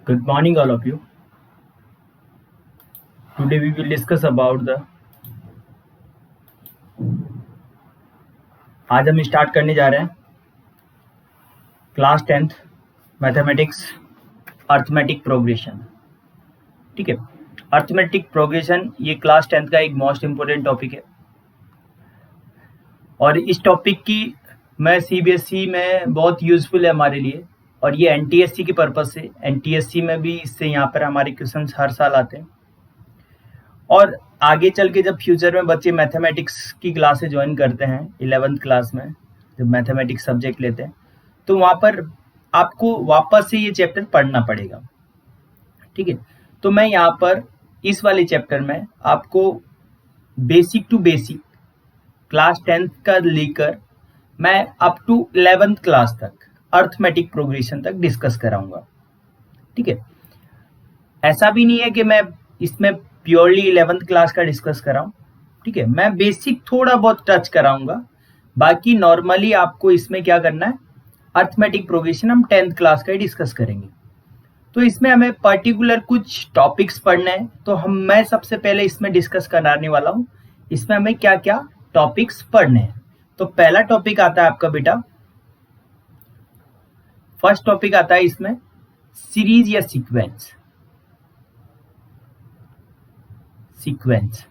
Good morning, all of you. Today we will discuss about the आज हम start करने जा रहे हैं class 10th mathematics arithmetic progression. ठीक है, अर्थमेटिक प्रोग्रेशन ये क्लास 10th का एक मोस्ट इम्पोर्टेंट टॉपिक है और इस टॉपिक की मैं सीबीएसई में बहुत यूजफुल है हमारे लिए और ये एनटीएससी के पर्पज से, एनटीएससी में भी इससे यहाँ पर हमारे क्वेश्चंस हर साल आते हैं और आगे चल के जब फ्यूचर में बच्चे मैथमेटिक्स की क्लासेस ज्वाइन करते हैं 11th क्लास में, जब मैथमेटिक्स सब्जेक्ट लेते हैं तो वहाँ पर आपको वापस से ये चैप्टर पढ़ना पड़ेगा। ठीक है, तो मैं यहाँ पर इस वाले चैप्टर में आपको basic to basic class 10th का लेकर मैं अप टू 11th क्लास तक अर्थमेटिक प्रोग्रेशन तक डिस्कस कराऊंगा। ठीक है, ऐसा भी नहीं है कि मैं इसमें प्योरली 11th क्लास का डिस्कस कराऊं। ठीक है, मैं बेसिक थोड़ा बहुत टच कराऊंगा, बाकी नॉर्मली आपको इसमें क्या करना है, अर्थमेटिक प्रोग्रेशन हम 10th क्लास का ही डिस्कस करेंगे। तो इसमें हमें पर्टिकुलर कुछ टॉपिक्स पढ़ने हैं, तो मैं सबसे पहले इसमें डिस्कस कराने वाला हूँ इसमें हमें क्या क्या टॉपिक्स पढ़ने हैं। तो पहला टॉपिक आता है आपका बेटा, फर्स्ट टॉपिक आता है इसमें सीरीज या सीक्वेंस। सीक्वेंस,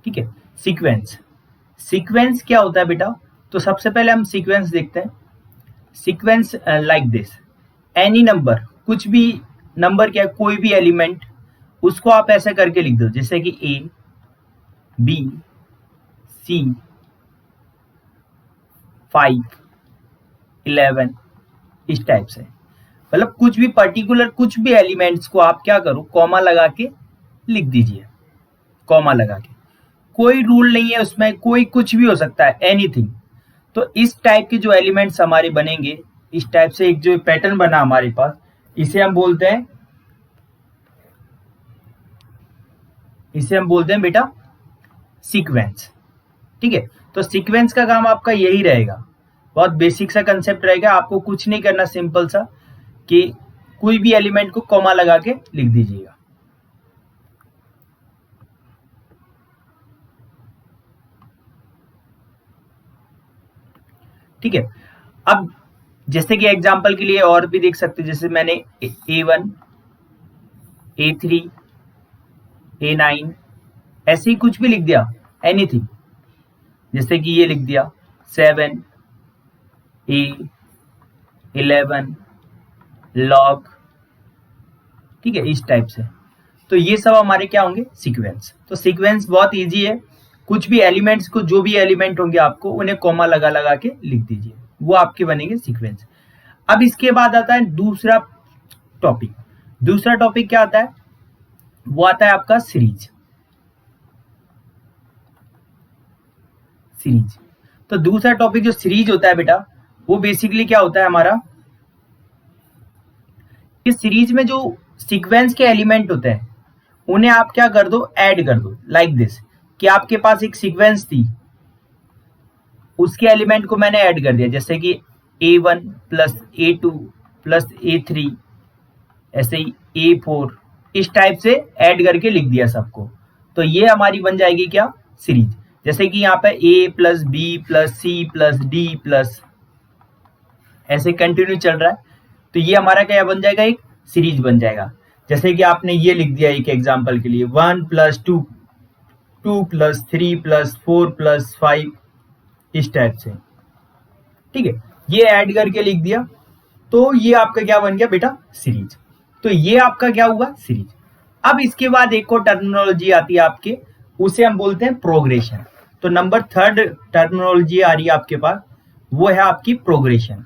ठीक है, सीक्वेंस। सीक्वेंस क्या होता है बेटा? तो सबसे पहले हम सीक्वेंस देखते हैं। Sequence like this, any number, कुछ भी नंबर क्या, कोई भी एलिमेंट, उसको आप ऐसे करके लिख दो जैसे कि ए बी सी 5 11 इस टाइप से। मतलब कुछ भी पर्टिकुलर कुछ भी एलिमेंट्स को आप क्या करो, कॉमा लगा के लिख दीजिए, कॉमा लगा के। कोई रूल नहीं है उसमें, कोई कुछ भी हो सकता है, एनीथिंग। तो इस टाइप के जो एलिमेंट्स हमारे बनेंगे, इस टाइप से एक जो पैटर्न बना हमारे पास, इसे हम बोलते हैं बेटा सीक्वेंस। ठीक है, तो सीक्वेंस का काम आपका यही रहेगा, बहुत बेसिक सा कंसेप्ट रहेगा। आपको कुछ नहीं करना, सिंपल सा कि कोई भी एलिमेंट को कॉमा लगा के लिख दीजिएगा। ठीक है, अब जैसे कि एग्जांपल के लिए और भी देख सकते हैं, जैसे मैंने A1 A3 A9 ऐसे ही कुछ भी लिख दिया, एनीथिंग। जैसे कि ये लिख दिया 7 A11 लॉग। ठीक है, इस टाइप से। तो ये सब हमारे क्या होंगे, सीक्वेंस। तो सीक्वेंस बहुत इजी है, कुछ भी एलिमेंट्स को, जो भी एलिमेंट होंगे आपको उन्हें कॉमा लगा लगा के लिख दीजिए, वो आपके बनेंगे सीक्वेंस। अब इसके बाद आता है दूसरा टॉपिक। दूसरा टॉपिक क्या आता है, वो आता है आपका सीरीज। सीरीज, तो दूसरा टॉपिक जो सीरीज होता है बेटा, वो बेसिकली क्या होता है हमारा, इस सीरीज में जो सीक्वेंस के एलिमेंट होते हैं उन्हें आप क्या कर दो, ऐड कर दो। लाइक दिस, कि आपके पास एक सीक्वेंस थी, उसके एलिमेंट को मैंने ऐड कर दिया, जैसे कि A1 plus A2 plus A3, ऐसे ही A4, इस टाइप से ऐड करके लिख दिया सबको। तो ये हमारी बन जाएगी क्या, सीरीज। जैसे कि यहाँ पे A plus B plus C plus D plus ऐसे कंटिन्यू चल रहा है, तो ये हमारा क्या बन जाएगा, एक सीरीज बन जाएगा। जैसे कि आपने ये लिख दिया एक एग्जांपल के लिए 1 प्लस 2 2 प्लस 3 प्लस 4 प्लस 5 इस टाइप से। ठीक है, ये ऐड करके लिख दिया, तो ये आपका क्या बन गया बेटा, सीरीज। तो ये आपका क्या हुआ, सीरीज। अब इसके बाद एक और टर्मिनोलॉजी आती है आपके, उसे हम बोलते हैं प्रोग्रेशन। तो नंबर 3rd टर्मिनोलॉजी आ रही है आपके पास, वो है आपकी प्रोग्रेशन।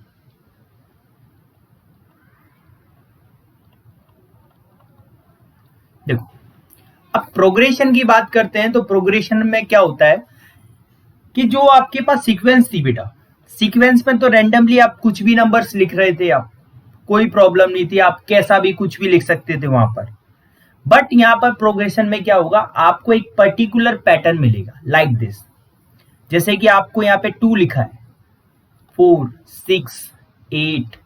देखो, अब प्रोग्रेशन की बात करते हैं, तो प्रोग्रेशन में क्या होता है कि जो आपके पास सीक्वेंस थी बेटा, सीक्वेंस में तो रैंडमली आप कुछ भी नंबर्स लिख रहे थे, आप कोई प्रॉब्लम नहीं थी, आप कैसा भी कुछ भी लिख सकते थे वहां पर। बट यहाँ पर प्रोग्रेशन में क्या होगा, आपको एक पर्टिकुलर पैटर्न मिलेगा, लाइक दिस। जैसे कि आपको यहाँ पे 2 लिखा है, 4 6 8,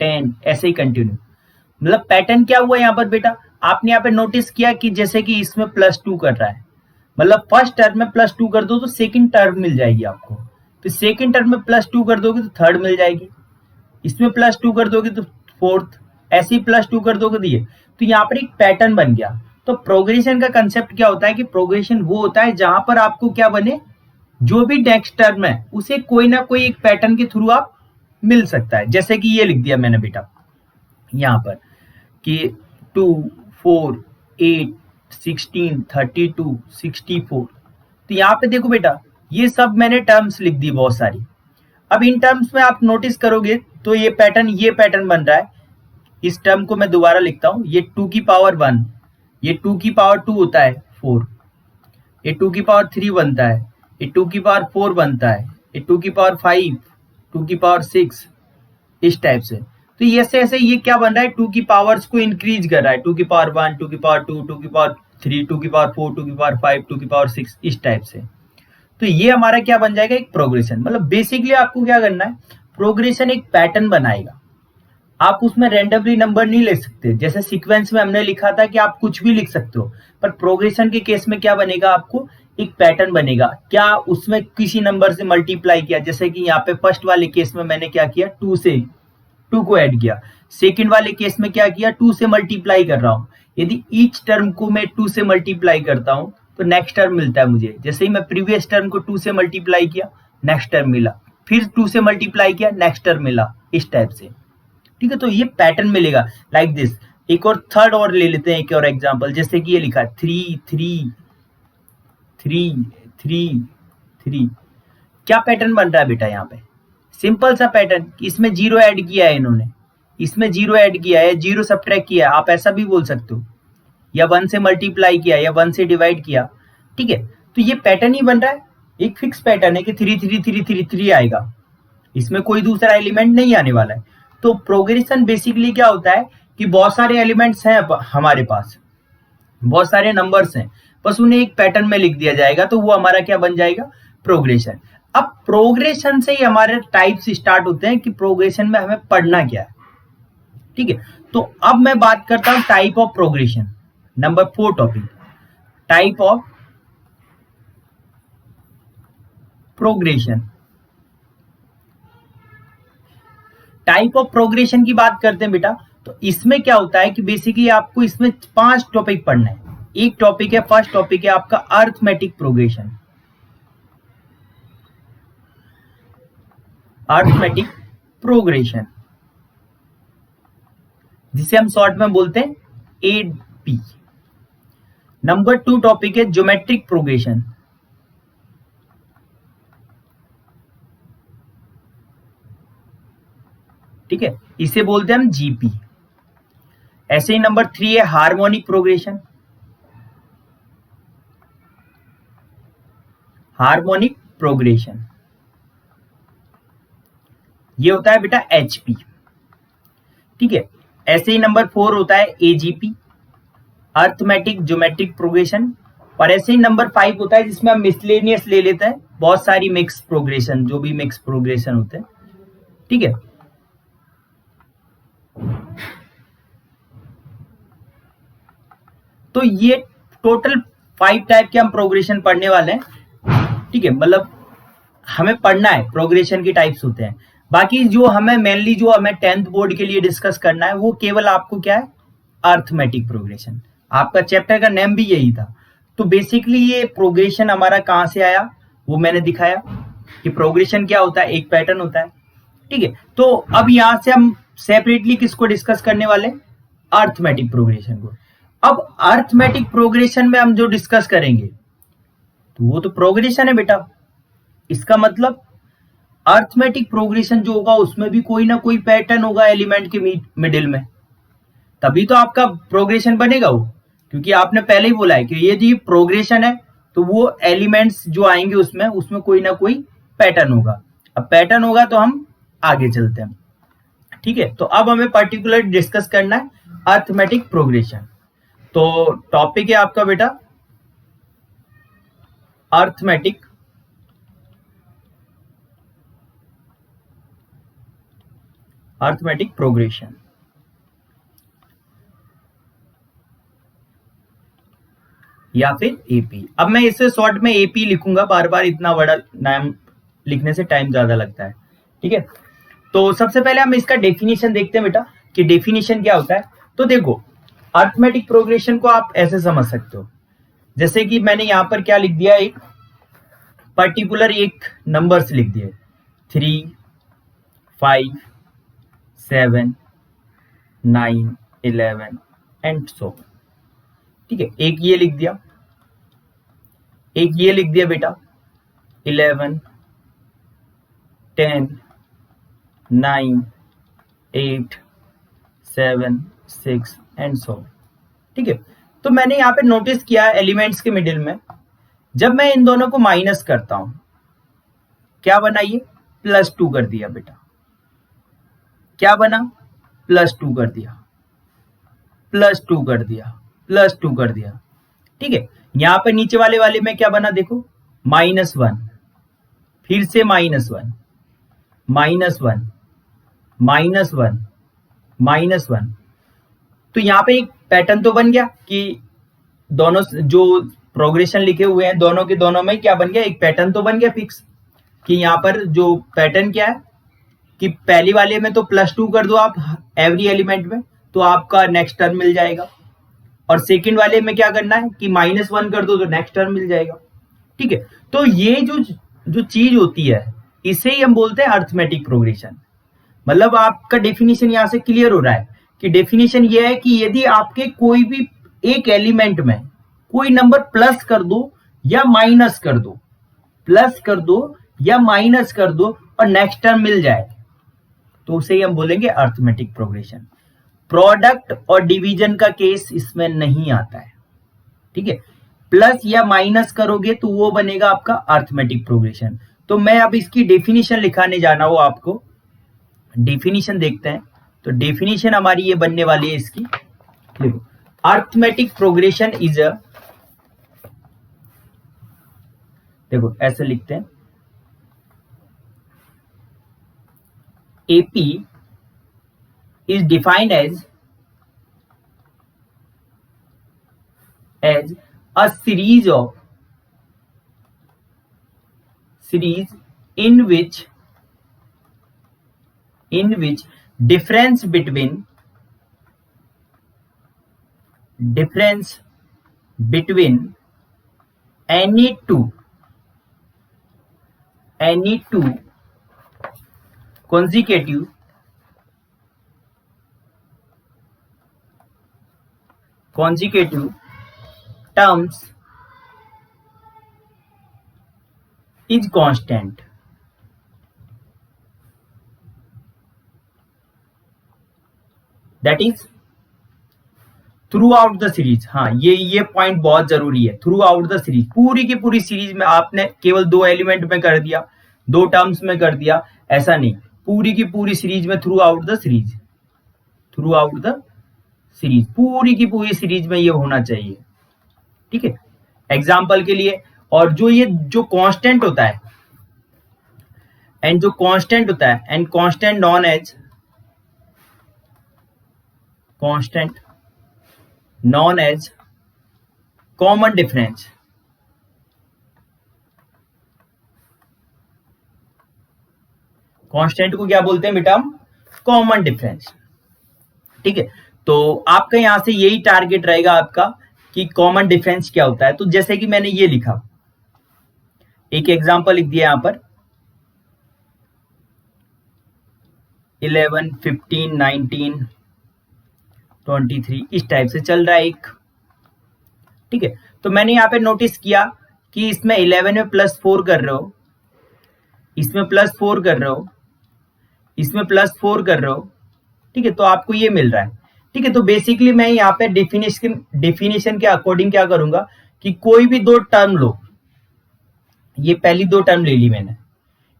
10 ऐसे ही कंटिन्यू। मतलब पैटर्न क्या हुआ यहाँ पर बेटा, आपने यहाँ पे नोटिस किया कि जैसे कि इसमें +2 कर रहा है, मतलब फर्स्ट टर्म में +2 कर दो तो सेकंड टर्म मिल जाएगी आपको, फिर सेकंड टर्म में +2 कर दोगे तो थर्ड मिल जाएगी, इसमें +2 कर दोगे तो फोर्थ, ऐसे ही +2 कर दोगे तो ये, तो यहाँ पर एक पैटर्न बन गया। तो प्रोग्रेशन का कंसेप्ट क्या होता है कि प्रोग्रेशन वो होता है जहां पर आपको क्या बने, जो भी नेक्स्ट टर्म है उसे कोई ना कोई एक पैटर्न के थ्रू आप मिल सकता है। जैसे कि ये लिख दिया मैंने बेटा यहाँ पर कि 2, 4, 8, 16, 32, 64, तो यहाँ पे देखो बेटा ये सब मैंने टर्म्स लिख दी बहुत सारी। अब इन टर्म्स में आप नोटिस करोगे तो ये पैटर्न बन रहा है। इस टर्म को मैं दोबारा लिखता हूं, ये 2 की पावर 1, ये 2 की पावर 2 होता है 4, ये 2 की पावर 3 बनता है, ये 2 की पावर 4 बनता है, ये 2 की पावर 5, 2 की पावर 6, इस टाइप से। तो ऐसे ऐसे ये क्या बन रहा है, 2 की पावर्स को इंक्रीज कर रहा है, 2 की पावर 1, 2 की पावर 2, 2 की पावर 3, 2 की पावर 4, 2 की पावर 5, 2 की पावर 6, इस टाइप से। तो ये हमारा क्या बन जाएगा, एक प्रोग्रेशन। मतलब बेसिकली आपको क्या करना है, प्रोग्रेशन एक पैटर्न बनाएगा, आप उसमें रेंडमली नंबर नहीं ले सकते। जैसे सीक्वेंस में हमने लिखा था कि आप कुछ भी लिख सकते हो, पर प्रोग्रेशन के केस में क्या बनेगा, आपको एक पैटर्न बनेगा। क्या उसमें किसी नंबर से मल्टीप्लाई किया, जैसे कि यहाँ पे फर्स्ट वाले केस में मैंने क्या किया, 2 से 2 को ऐड किया, सेकंड वाले केस में क्या किया, 2 से मल्टीप्लाई कर रहा हूं। यदि ईच टर्म को मैं 2 से मल्टीप्लाई करता हूं तो नेक्स्ट टर्म मिलता है मुझे। जैसे ही मैं प्रीवियस टर्म को 2 से मल्टीप्लाई किया, नेक्स्ट टर्म मिला, फिर 2 से मल्टीप्लाई किया, नेक्स्ट टर्म मिला, इस टाइप से। ठीक है, तो ये पैटर्न मिलेगा लाइक दिस। एक और थर्ड और ले लेते हैं, एक और एग्जांपल, जैसे कि ये लिखा है 3, 3, 3, 3, 3। क्या पैटर्न बन रहा है बेटा यहाँ पे, सिंपल सा पैटर्न, इसमें 0 ऐड किया है इन्होंने, इसमें 0 ऐड किया है, 0 सब्ट्रैक्ट किया है, आप ऐसा भी बोल सकते हो, या 1 से मल्टीप्लाई किया या 1 से डिवाइड किया। ठीक है, तो ये पैटर्न ही बन रहा है, एक फिक्स पैटर्न है कि 3, 3, 3, 3, 3 आएगा, इसमें कोई दूसरा एलिमेंट नहीं आने वाला है। तो प्रोग्रेशन बेसिकली क्या होता है कि बहुत सारे एलिमेंट्स हैं हमारे पास, बहुत सारे नंबर्स हैं, बस उन्हें एक पैटर्न में लिख दिया जाएगा, तो वो हमारा क्या बन जाएगा, प्रोग्रेशन। अब प्रोग्रेशन से ही हमारे टाइप्स स्टार्ट होते हैं कि प्रोग्रेशन में हमें पढ़ना क्या है। ठीक है, तो अब मैं बात करता हूं type of progression, number 4 topic, type of progression. Type of progression की बात करते हैं बेटा, तो इसमें क्या होता है कि बेसिकली आपको इसमें 5 टॉपिक पढ़ना है। एक टॉपिक है, फर्स्ट टॉपिक है आपका अर्थमेटिक प्रोग्रेशन, अर्थमेटिक प्रोग्रेशन, जिसे हम शॉर्ट में बोलते हैं एपी। नंबर 2 टॉपिक है ज्योमेट्रिक प्रोग्रेशन, ठीक है, इसे बोलते हैं हम जीपी। ऐसे ही नंबर 3 है हार्मोनिक प्रोग्रेशन, हार्मोनिक प्रोग्रेशन, ये होता है बेटा एचपी। ठीक है, ऐसे ही नंबर 4 होता है एजीपी, अर्थमेटिक ज्योमेट्रिक प्रोग्रेशन। और ऐसे ही नंबर 5 होता है जिसमें हम मिसलेनियस ले लेते हैं, बहुत सारी मिक्स प्रोग्रेशन, जो भी मिक्स प्रोग्रेशन होते हैं। ठीक है, तो ये टोटल 5 टाइप के हम प्रोग्रेशन पढ़ने वाले हैं। ठीक है, मतलब हमें पढ़ना है प्रोग्रेशन की टाइप्स होते हैं। बाकी जो हमें मेनली जो हमें 10th बोर्ड के लिए डिस्कस करना है वो केवल आपको क्या है, अर्थमेटिक प्रोग्रेशन। आपका चैप्टर का नेम भी यही था। तो बेसिकली ये प्रोग्रेशन हमारा कहाँ से आया वो मैंने दिखाया कि प्रोग्रेशन क्या होता है, एक पैटर्न होता है। ठीक है, तो अब यहां से हम सेपरेटली किसको डिस्कस करने वाले, अर्थमेटिक प्रोग्रेशन को। अब अर्थमेटिक प्रोग्रेशन में हम जो डिस्कस करेंगे तो वो तो प्रोग्रेशन है बेटा, इसका मतलब अर्थमेटिक प्रोग्रेशन जो होगा उसमें भी कोई ना कोई पैटर्न होगा एलिमेंट के मिडिल में, तभी तो आपका प्रोग्रेशन बनेगा वो। क्योंकि आपने पहले ही बोला है कि ये जो प्रोग्रेशन है तो वो एलिमेंट्स जो आएंगे उसमें कोई ना कोई पैटर्न होगा। अब पैटर्न होगा तो हम आगे चलते हैं। ठीक है, तो अब हमें पर्टिकुलर डिस्कस करना है अर्थमेटिक प्रोग्रेशन। तो टॉपिक है आपका बेटा अर्थमेटिक अर्थमेटिक प्रोग्रेशन। या फिर एपी। अब मैं इसे शॉर्ट में एपी लिखूंगा, बार बार इतना बड़ा नाम लिखने से टाइम ज्यादा लगता है। ठीक है, तो सबसे पहले हम इसका डेफिनेशन देखते हैं बेटा कि डेफिनेशन क्या होता है। तो देखो, अर्थमेटिक प्रोग्रेशन को आप ऐसे समझ सकते हो, जैसे कि मैंने यहाँ पर क्या लिख दिया, एक पर्टिकुलर एक नंबर्स लिख दिए 3, 5, 7, 9, 11 एंड सो। ठीक है, एक ये लिख दिया, एक ये लिख दिया बेटा 11, 10, 9, 8, 7, 6 एंड सो। ठीक है, तो मैंने यहाँ पे नोटिस किया एलिमेंट्स के मिडिल में, जब मैं इन दोनों को माइनस करता हूं, क्या बना, ये +2 कर दिया बेटा। क्या बना, +2 कर दिया, +2 कर दिया, +2 कर दिया। ठीक है, यहां पर नीचे वाले में क्या बना, देखो -1, फिर से -1, -1, -1, -1। तो यहाँ पे एक पैटर्न तो बन गया कि दोनों जो प्रोग्रेशन लिखे हुए हैं दोनों के दोनों में क्या बन गया, एक पैटर्न तो बन गया फिक्स, कि यहाँ पर जो पैटर्न क्या है कि पहली वाले में तो +2 कर दो आप एवरी एलिमेंट में, तो आपका नेक्स्ट टर्म मिल जाएगा, और सेकंड वाले में क्या करना है कि -1 कर दो तो नेक्स्ट टर्म मिल जाएगा। ठीक है, तो ये जो चीज होती है इसे ही हम बोलते हैं अर्थमेटिक प्रोग्रेशन। मतलब आपका डेफिनेशन यहां से क्लियर हो रहा है कि डेफिनेशन ये है कि यदि आपके कोई भी एक एलिमेंट में कोई नंबर प्लस कर दो या माइनस कर दो, प्लस कर दो या माइनस कर दो और नेक्स्ट टर्म मिल जाए, तो उसे ही हम बोलेंगे अर्थमेटिक प्रोग्रेशन। प्रोडक्ट और डिवीजन का केस इसमें नहीं आता है। ठीक है, प्लस या माइनस करोगे तो वो बनेगा आपका अर्थमेटिक प्रोग्रेशन। तो मैं अब इसकी डेफिनेशन लिखाने जाना हो आपको, डेफिनेशन देखते हैं। तो डेफिनेशन हमारी ये बनने वाली है इसकी, देखो अर्थमेटिक प्रोग्रेशन इज अ, देखो ऐसे लिखते हैं, AP is defined as a series in which difference between any two consecutive terms is constant। That is through out the series. हाँ, ये पॉइंट बहुत जरूरी है, थ्रू आउट द सीरीज, पूरी की पूरी सीरीज में आपने केवल 2 एलिमेंट में कर दिया, 2 टर्म्स में कर दिया, ऐसा नहीं, पूरी की पूरी सीरीज में through out the series, through out the series, पूरी की पूरी सीरीज में ये होना चाहिए। ठीक है, एग्जाम्पल के लिए, और जो कांस्टेंट होता है and constant known as common difference. Constant को क्या बोलते हैं बेटा हम, कॉमन डिफरेंस। ठीक है, तो आपका यहां से यही टारगेट रहेगा आपका कि कॉमन डिफरेंस क्या होता है। तो जैसे कि मैंने ये लिखा, एक एग्जांपल लिख दिया यहां पर 11, 15, 19, 23, इस टाइप से चल रहा है एक। ठीक है, तो मैंने यहाँ पे नोटिस किया कि इसमें 11 में +4 कर रहे हो, इसमें +4 कर रहे हो, इसमें +4 कर रहे हो। ठीक है, तो आपको ये मिल रहा है। ठीक है, तो बेसिकली मैं यहाँ पे डेफिनेशन के अकॉर्डिंग क्या करूंगा कि कोई भी 2 टर्म लो, ये पहली 2 टर्म ले ली मैंने,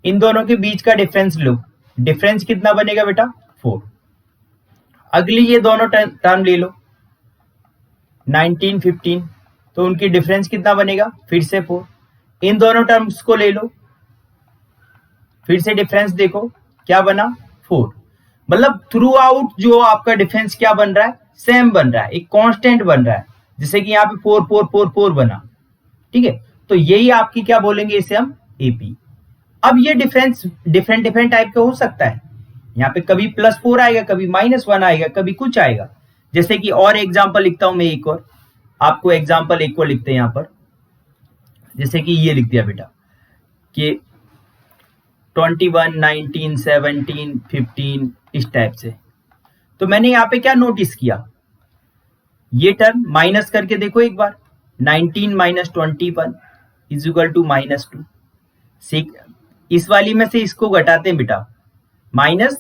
इन दोनों के बीच का डिफरेंस लो, डिफरेंस कितना बनेगा बेटा 4। अगली ये दोनों टर्म ले लो 19, 15, तो उनकी डिफरेंस कितना बनेगा, फिर से 4। इन दोनों टर्म्स को ले लो, फिर से डिफरेंस देखो क्या बना 4। मतलब थ्रू आउट जो आपका डिफरेंस क्या बन रहा है, सेम बन रहा है, एक कांस्टेंट बन रहा है, जैसे कि यहाँ पे 4 4 4 4 बना, ठीक है। तो यही आपकी क्या बोलेंगे, इसे हम एपी। अब ये डिफरेंस डिफरेंट डिफरेंट टाइप का हो सकता है, यहाँ पे कभी +4 आएगा, कभी -1 आएगा, कभी कुछ आएगा। जैसे कि और एग्जाम्पल लिखता हूं मैं एक और, आपको एग्जाम्पल एक और लिखते हैं यहाँ पर, जैसे कि ये लिख दिया बेटा कि 21 19 17 15 इस टाइप से। तो मैंने यहाँ पे क्या नोटिस किया, ये टर्म माइनस करके देखो एक बार, 19 - 21 = -2। इस वाली में से इसको घटाते हैं बेटा, माइनस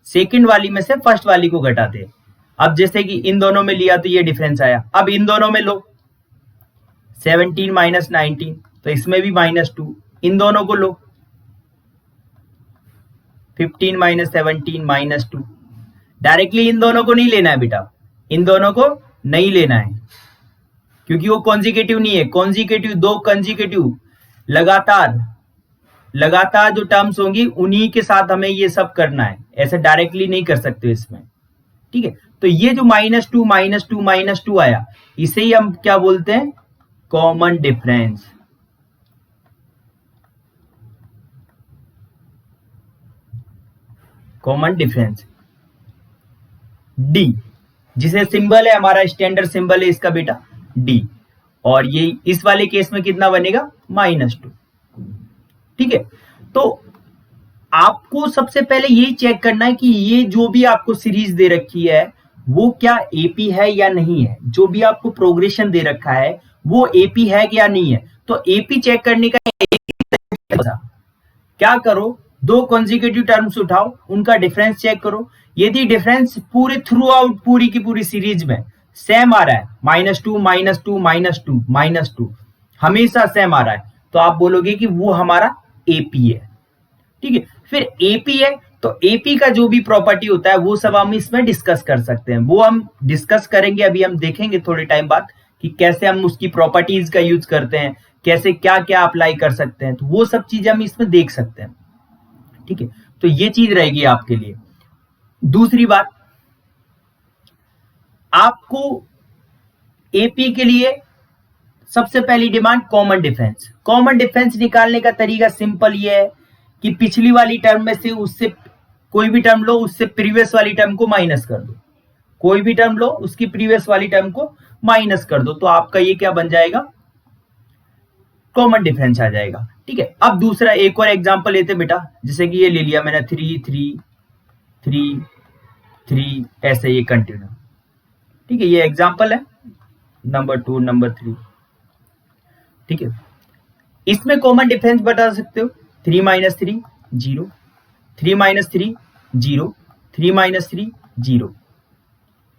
सेकंड वाली में से फर्स्ट वाली को घटाते हैं। अब जैसे कि इन दोनों में लिया तो ये डिफरेंस आया, अब इन दोनों में लो, 17 - 19 तो इसमें भी -2, इन दोनों को लो, 15 - 17 -2। डायरेक्टली इन दोनों को नहीं लेना है बेटा, इन दोनों को नहीं लेना है, क्योंकि वो कॉन्जिकेटिव नहीं है। कॉन्जिकेटिव, दो कॉन्जिकेटिव लगातार जो टर्म्स होंगी उन्हीं के साथ हमें ये सब करना है, ऐसे डायरेक्टली नहीं कर सकते इसमें, ठीक है। तो ये जो -2 - 2 आया, इसे ही हम क्या बोलते हैं, common difference. Common difference D, जिसे सिंबल है हमारा, स्टैंडर्ड सिंबल है इसका बेटा डी, और ये इस वाले केस में कितना बनेगा, -2, ठीक है। तो आपको सबसे पहले यही चेक करना है कि ये जो भी आपको सीरीज दे रखी है वो क्या एपी है या नहीं है, जो भी आपको प्रोग्रेशन दे रखा है वो एपी है या नहीं है। तो एपी चेक करने का क्या करो, दो कॉन्जिक्यूटिव टर्म्स उठाओ, उनका डिफरेंस चेक करो। यदि डिफरेंस पूरे थ्रू आउट पूरी की पूरी सीरीज में सेम आ रहा है, -2 -2 -2 -2 हमेशा सेम आ रहा है, तो आप बोलोगे कि वो हमारा एपी है, ठीक है। फिर एपी है तो एपी का जो भी प्रॉपर्टी होता है वो सब हम इसमें डिस्कस कर सकते हैं, वो हम डिस्कस करेंगे, अभी हम देखेंगे थोड़े टाइम बाद कि कैसे हम उसकी प्रॉपर्टीज का यूज करते हैं, कैसे क्या क्या अप्लाई कर सकते हैं, तो वो सब चीजें हम इसमें देख सकते हैं, ठीक है। तो ये चीज रहेगी आपके लिए। दूसरी बात, आपको एपी के लिए सबसे पहली demand common difference. Common difference निकालने का तरीका सिंपल ये है कि पिछली वाली टर्म में से उससे कोई भी टर्म लो, उससे प्रीवियस वाली टर्म को माइनस कर दो, कोई भी टर्म लो उसकी प्रीवियस वाली टर्म को माइनस कर दो, तो आपका ये क्या बन जाएगा, कॉमन डिफरेंस आ जाएगा, ठीक है। अब दूसरा एक और एग्जांपल लेते बेटा, जैसे कि ये ले लिया मैंने 3 3 3 3 ऐसे ये कंटिन्यू, ठीक है। ये एग्जांपल है नंबर 2 नंबर 3, ठीक है। इसमें कॉमन डिफरेंस बता सकते हो, 3 - 3 0, 3 - 3 0, 3 - 3 0,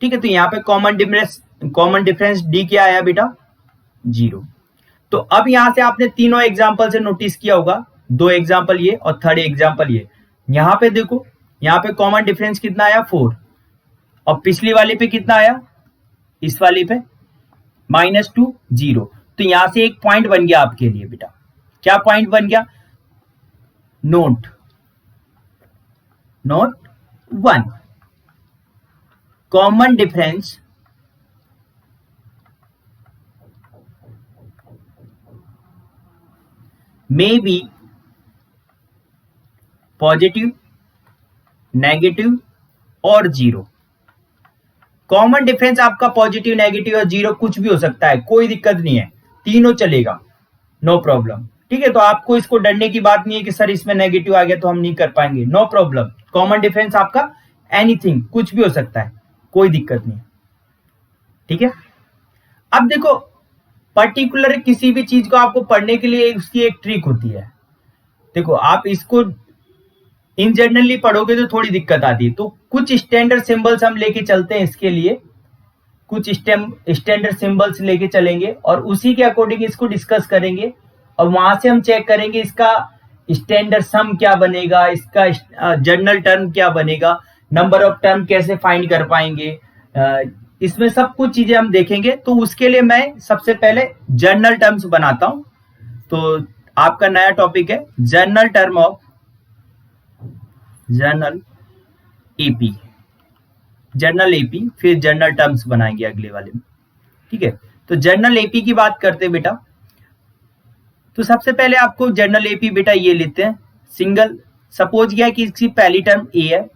ठीक है। तो यहाँ पे कॉमन डिफरेंस डी क्या आया बेटा, 0। तो अब यहां से आपने तीनों एग्जाम्पल से नोटिस किया होगा, दो एग्जाम्पल ये और थर्ड एग्जाम्पल ये, यहाँ पे देखो, यहाँ पे कॉमन डिफरेंस कितना आया 4, और पिछली वाले पे कितना आया, इस वाले पे -2 0। तो यहां से एक पॉइंट बन गया आपके लिए बेटा, क्या पॉइंट बन गया, note 1, common difference may be positive, negative और 0। कॉमन डिफरेंस आपका पॉजिटिव, नेगेटिव और 0 कुछ भी हो सकता है, कोई दिक्कत नहीं है, तीनों चलेगा, नो प्रॉब्लम, ठीक है। तो आपको इसको डरने की बात नहीं है कि सर इसमें नेगेटिव आ गया तो हम नहीं कर पाएंगे, नो प्रॉब्लम। कॉमन डिफरेंस आपका एनीथिंग, कुछ भी हो सकता है, कोई दिक्कत नहीं, ठीक है। अब देखो, पर्टिकुलर किसी भी चीज को आपको पढ़ने के लिए उसकी एक ट्रिक होती है। देखो, आप इसको इन जनरली पढ़ोगे तो थोड़ी दिक्कत आती है, तो कुछ स्टैंडर्ड सिंबल्स हम लेके चलते हैं इसके लिए, कुछ स्टैंडर्ड सिंबल्स लेके चलेंगे और उसी के अकॉर्डिंग इसको डिस्कस करेंगे, और वहां से हम चेक करेंगे इसका स्टैंडर्ड सम क्या बनेगा, इसका जनरल टर्म क्या बनेगा, नंबर ऑफ टर्म कैसे फाइंड कर पाएंगे, इसमें सब कुछ चीजें हम देखेंगे। तो उसके लिए मैं सबसे पहले जनरल टर्म्स बनाता हूं। तो आपका नया टॉपिक है जनरल एपी, जर्नल एपी, फिर जर्नल टर्म्स बनाएंगे अगले वाले में। ठीक है, तो जर्नल एपी की बात करते हैं बेटा। तो सबसे पहले आपको जर्नल एपी बेटा ये लेते हैं सिंगल। सपोज किया कि इसकी पहली टर्म ए है,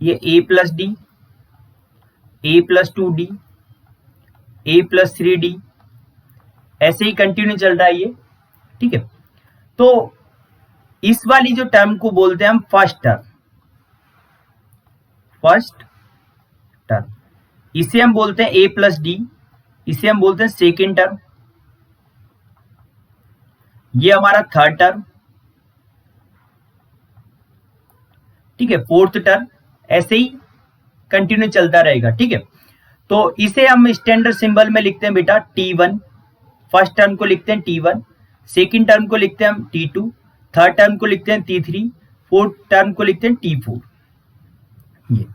ये ए प्लस डी, ए प्लस 2d, ए प्लस 3d, ऐसे ही कंटिन्यू चल रहा है ये। ठीक है, तो इस वाली जो टर्म को बोलते हैं हम फर्स्ट टर्म, फर्स्ट टर्म। इसे हम बोलते हैं ए प्लस डी, इसे हम बोलते हैं सेकेंड टर्म। ये हमारा थर्ड टर्म। ठीक है, फोर्थ टर्म, ऐसे ही कंटिन्यू चलता रहेगा। ठीक है, तो इसे हम स्टैंडर्ड सिंबल में लिखते हैं बेटा T1। फर्स्ट टर्म को लिखते हैं T1, सेकेंड टर्म को लिखते हैं हम T2, थर्ड टर्म को लिखते हैं T3, फोर्थ टर्म को लिखते हैं T4। ये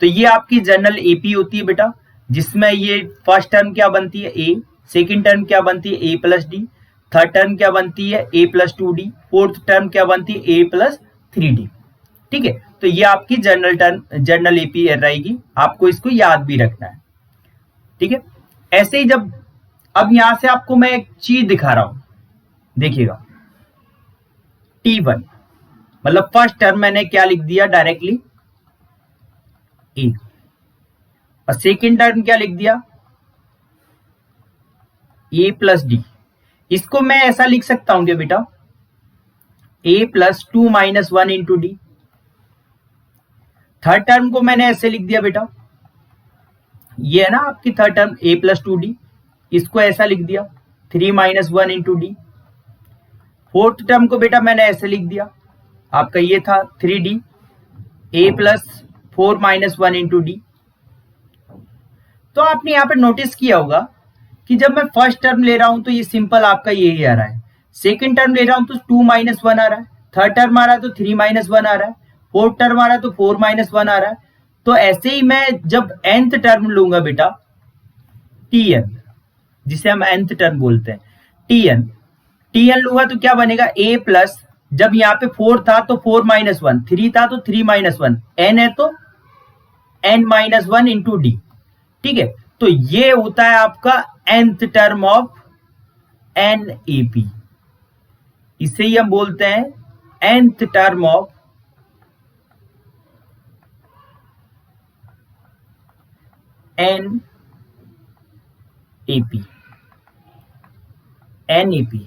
तो ये आपकी जनरल एपी होती है बेटा, जिसमें ये फर्स्ट टर्म क्या बनती है ए, सेकेंड टर्म क्या बनती है ए प्लस डी, थर्ड टर्म क्या बनती है ए प्लस 2d, फोर्थ टर्म क्या बनती है ए प्लस 3d। ठीक है, तो ये आपकी जनरल टर्म, जनरल एपी रहेगी, आपको इसको याद भी रखना है। ठीक है, ऐसे ही जब अब यहां से आपको मैं एक चीज दिखा रहा हूं, देखिएगा T1 मतलब फर्स्ट टर्म मैंने क्या लिख दिया डायरेक्टली ए, और सेकेंड टर्म क्या लिख दिया ए प्लस डी। इसको मैं ऐसा लिख सकता हूं क्या बेटा A plus 2 minus 1 into D. Third term को मैंने ऐसे लिख दिया बेटा, ये है ना आपकी थर्ड टर्म ए प्लस 2d, इसको ऐसा लिख दिया 3 minus 1 into D. Fourth term को बेटा मैंने ऐसे लिख दिया, आपका ये था 3d ए प्लस 4 माइनस 1 इंटू डी। तो आपने यहाँ पे नोटिस किया होगा कि जब मैं फर्स्ट टर्म ले रहा हूं तो ये सिंपल आपका यही आ रहा है, सेकेंड टर्म ले रहा हूं तो 2 माइनस 1 आ रहा है, थर्ड टर्म आ रहा है तो 3 माइनस 1 आ रहा है, फोर्थ टर्म आ रहा है तो 4 माइनस 1 आ रहा है। तो ऐसे ही मैं जब nth टर्म लूंगा बेटा tn, जिसे हम nth टर्म बोलते हैं tn लूंगा तो क्या बनेगा a प्लस, जब यहाँ पे 4 था तो 4 माइनस 1, 3 था तो 3 माइनस 1, n है तो n माइनस 1 इंटू डी। ठीक है, तो ये होता है आपका nth टर्म ऑफ NAP, इसे ही हम बोलते हैं nth टर्म ऑफ NAP।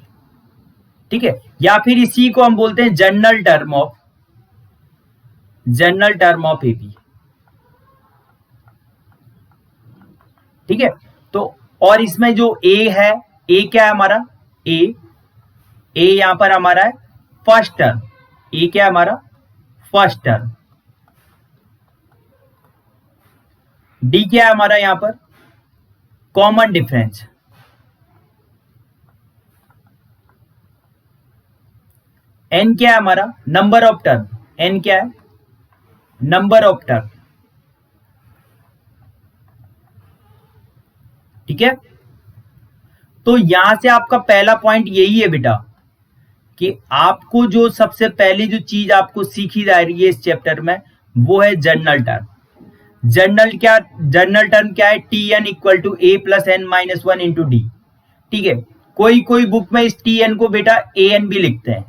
ठीक है, या फिर इसी को हम बोलते हैं जनरल टर्म ऑफ एपी। ठीक है, तो और इसमें जो ए है, ए क्या है हमारा ए यहां पर हमारा है फर्स्ट टर्म, ए क्या है हमारा फर्स्ट टर्म, डी क्या है हमारा यहां पर कॉमन डिफरेंस, एन क्या है हमारा नंबर ऑफ टर्म, एन क्या है नंबर ऑफ टर्म। ठीक है, तो यहां से आपका पहला पॉइंट यही है बेटा कि आपको जो सबसे पहली जो चीज आपको सीखी जा रही है इस चैप्टर में वो है जनरल टर्म। जनरल टर्म क्या है Tn equal to a plus n minus 1 into d. ठीक है, कोई बुक में इस Tn को बेटा An भी लिखते हैं,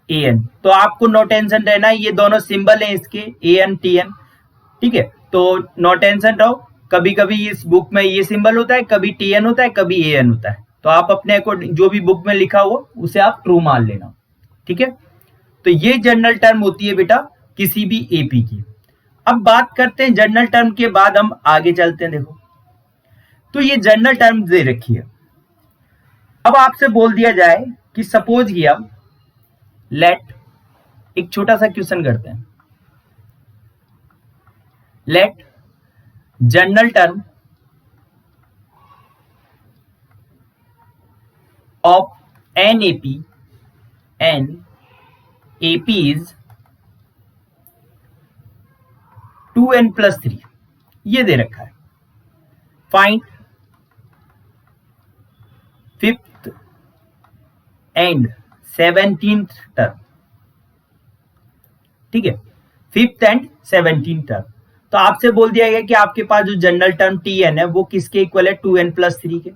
An, तो आपको नो टेंशन रहना है, ये दोनों सिंबल हैं इसके An Tn। ठीक है, तो नो टेंशन रहो, कभी कभी इस बुक में ये सिंबल होता है, कभी Tn होता है, कभी An होता है, तो आप अपने अकॉर्डिंग जो भी बुक में लिखा हो उसे आप ट्रू मान लेना। ठीक है, तो ये जनरल टर्म होती है बेटा किसी भी एपी की। अब बात करते हैं जनरल टर्म के बाद हम आगे चलते हैं। देखो, तो ये जनरल टर्म दे रखी है। अब आपसे बोल दिया जाए कि सपोज किया, लेट एक छोटा सा क्वेश्चन करते हैं, let general term of NAP is 2n plus 3, ये दे रखा है। Find fifth and 17th term. ठीक है, 5th एंड 17th टर्म। तो आपसे बोल दिया गया कि आपके पास जो जनरल टर्म Tn है वो किसके इक्वल है, 2n+3 के।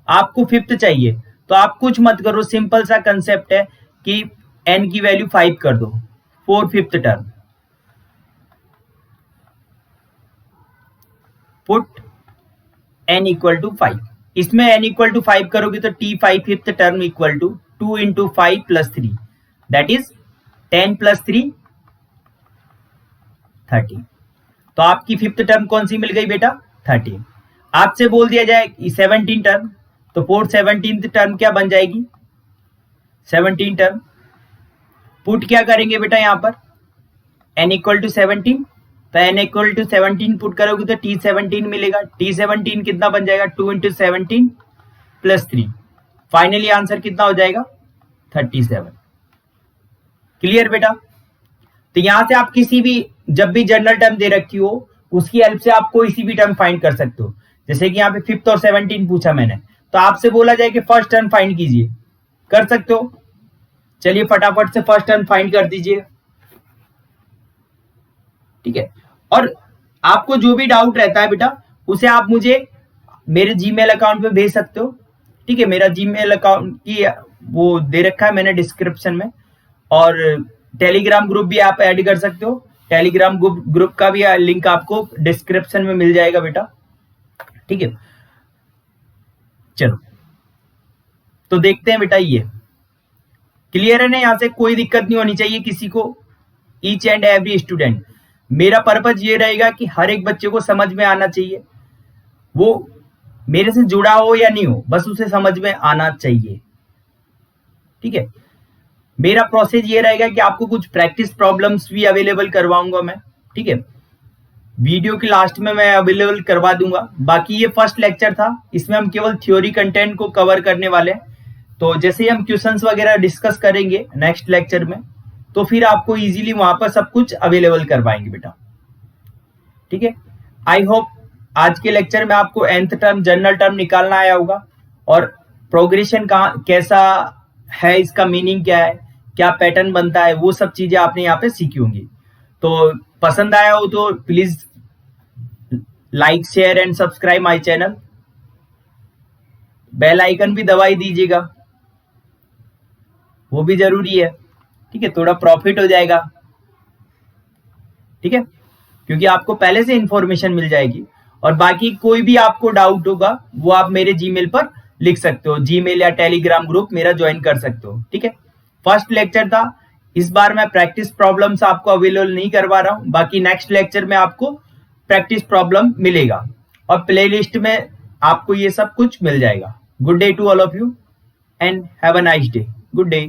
आपको 5th चाहिए, तो आप कुछ मत करो, सिंपल सा कंसेप्ट है कि n की वैल्यू 5 कर दो for 5th term. Put n equal to 5। इसमें n इक्वल टू 5 करोगे तो T5 5th term equal to 2 into 5 plus 3, that is 10 plus 3 30। तो आपकी 5th टर्म कौन सी मिल गई बेटा, 30। आपसे बोल दिया जाए 17 टर्म, तो फोर 17th टर्म क्या बन जाएगी, 17 टर्म। पुट क्या करेंगे बेटा यहाँ पर, n इक्वल टू 17, तो n इक्वल टू 17 पुट करोगे तो T17 मिलेगा। T17 कितना बन जाएगा, 2 इंटू 17 प्लस 3। फाइनली आंसर कितना हो जाएगा, 37। क्लियर बेटा। तो यहां से आप किसी भी, जब भी जनरल टर्म दे रखी हो उसकी हेल्प से आप कोई सी भी टर्म फाइंड कर सकते हो। जैसे कि यहाँ पे 5th और 17 पूछा मैंने, तो आपसे बोला जाए कि फर्स्ट टर्म फाइंड कीजिए, कर सकते हो। चलिए फटाफट से फर्स्ट टर्म फाइंड कर दीजिए, ठीक है। और आपको जो भी डाउट रहता है बेटा उसे आप मुझे मेरे जीमेल अकाउंट पे भेज सकते हो, ठीक है। मेरा जीमेल अकाउंट की वो दे रखा है मैंने डिस्क्रिप्शन में, और टेलीग्राम ग्रुप भी आप ऐड कर सकते हो। टेलीग्राम ग्रुप का भी लिंक आपको डिस्क्रिप्शन में मिल जाएगा बेटा, ठीक है। चलो तो देखते हैं बेटा, ये क्लियर है ना, यहां से कोई दिक्कत नहीं होनी चाहिए किसी को, ईच एंड एवरी स्टूडेंट। मेरा पर्पज ये रहेगा कि हर एक बच्चे को समझ में आना चाहिए, वो मेरे से जुड़ा हो या नहीं हो, बस उसे समझ में आना चाहिए, ठीक है। मेरा प्रोसेस ये रहेगा कि आपको कुछ प्रैक्टिस प्रॉब्लम्स भी अवेलेबल करवाऊंगा मैं, ठीक है। वीडियो के लास्ट में मैं अवेलेबल करवा दूंगा। बाकी ये फर्स्ट लेक्चर था, इसमें हम केवल थ्योरी कंटेंट को कवर करने वाले हैं। तो जैसे ही हम क्वेश्चंस वगैरह डिस्कस करेंगे नेक्स्ट लेक्चर में, तो फिर आपको इजीली वहां पर सब कुछ अवेलेबल करवाएंगे बेटा, ठीक है। आई होप आज के लेक्चर में आपको nth टर्म जनरल टर्म निकालना आया होगा, और प्रोग्रेशन का कैसा है, इसका मीनिंग क्या है, क्या पैटर्न बनता है, वो सब चीजें आपने यहाँ पे सीखी होंगी। तो पसंद आया हो तो please like share and subscribe my channel, bell icon भी दबाई दीजिएगा, वो भी जरूरी है, ठीक है। थोड़ा प्रॉफिट हो जाएगा, ठीक है, क्योंकि आपको पहले से इंफॉर्मेशन मिल जाएगी। और बाकी कोई भी आपको डाउट होगा वो आप मेरे जीमेल पर लिख सकते हो, जीमेल या टेलीग्राम ग्रुप मेरा ज्वाइन कर सकते हो, ठीक है। फर्स्ट लेक्चर था, इस बार मैं प्रैक्टिस प्रॉब्लम्स आपको अवेलेबल नहीं करवा रहा हूं। बाकी नेक्स्ट लेक्चर में आपको प्रैक्टिस प्रॉब्लम मिलेगा, और प्लेलिस्ट में आपको ये सब कुछ मिल जाएगा। Good day to all of you and have a nice day. Good day.